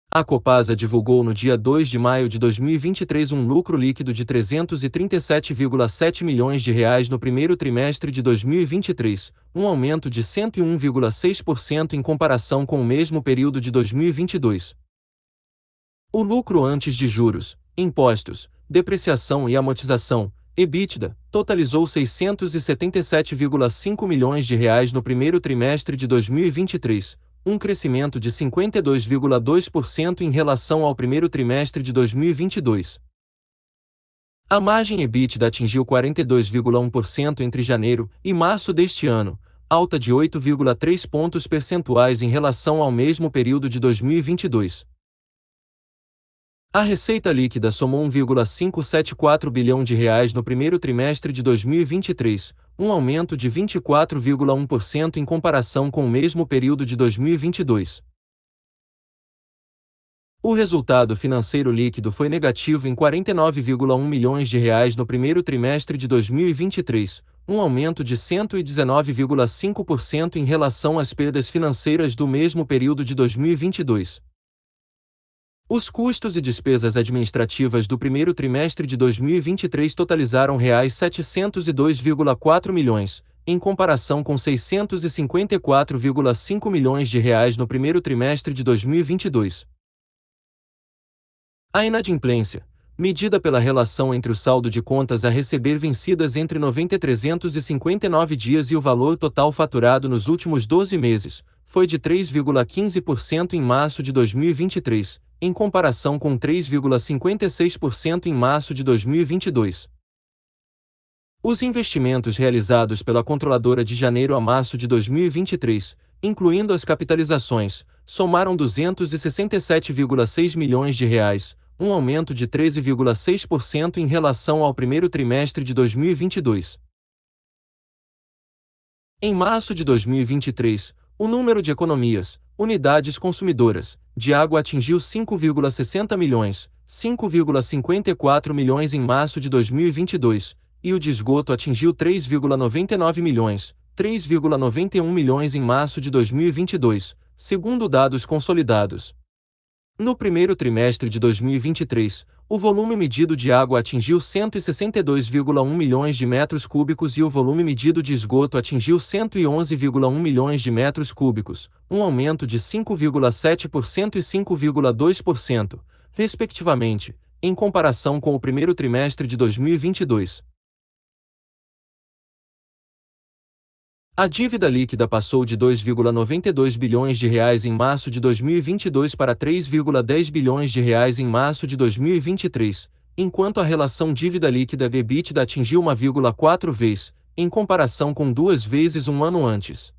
A Copasa divulgou no dia 2 de maio de 2023 um lucro líquido de R$ 337,7 milhões no primeiro trimestre de 2023, um aumento de 101,6% em comparação com o mesmo período de 2022. O lucro antes de juros, impostos, depreciação e amortização, EBITDA, totalizou R$ 677,5 milhões no primeiro trimestre de 2023, um crescimento de 52,2% em relação ao primeiro trimestre de 2022. A margem EBITDA atingiu 42,1% entre janeiro e março deste ano, alta de 8,3 pontos percentuais em relação ao mesmo período de 2022. A receita líquida somou R$ 1,574 bilhão no primeiro trimestre de 2023, um aumento de 24,1% em comparação com o mesmo período de 2022. O resultado financeiro líquido foi negativo em R$ 49,1 milhões no primeiro trimestre de 2023, um aumento de 119,5% em relação às perdas financeiras do mesmo período de 2022. Os custos e despesas administrativas do primeiro trimestre de 2023 totalizaram R$ 702,4 milhões, em comparação com R$ 654,5 milhões no primeiro trimestre de 2022. A inadimplência, medida pela relação entre o saldo de contas a receber vencidas entre 90 e 359 dias e o valor total faturado nos últimos 12 meses, foi de 3,15% em março de 2023, em comparação com 3,56% em março de 2022. Os investimentos realizados pela controladora de janeiro a março de 2023, incluindo as capitalizações, somaram R$ 267,6 milhões, um aumento de 13,6% em relação ao primeiro trimestre de 2022. Em março de 2023, o número de economias, unidades consumidoras, de água atingiu 5,60 milhões, 5,54 milhões em março de 2022, e o de esgoto atingiu 3,99 milhões, 3,91 milhões em março de 2022, segundo dados consolidados. No primeiro trimestre de 2023, o volume medido de água atingiu 162,1 milhões de metros cúbicos e o volume medido de esgoto atingiu 111,1 milhões de metros cúbicos, um aumento de 5,7% e 5,2%, respectivamente, em comparação com o primeiro trimestre de 2022. A dívida líquida passou de 2,92 bilhões de reais em março de 2022 para 3,10 bilhões de reais em março de 2023, enquanto a relação dívida líquida/EBITDA atingiu 1,4 vezes, em comparação com 2 vezes um ano antes.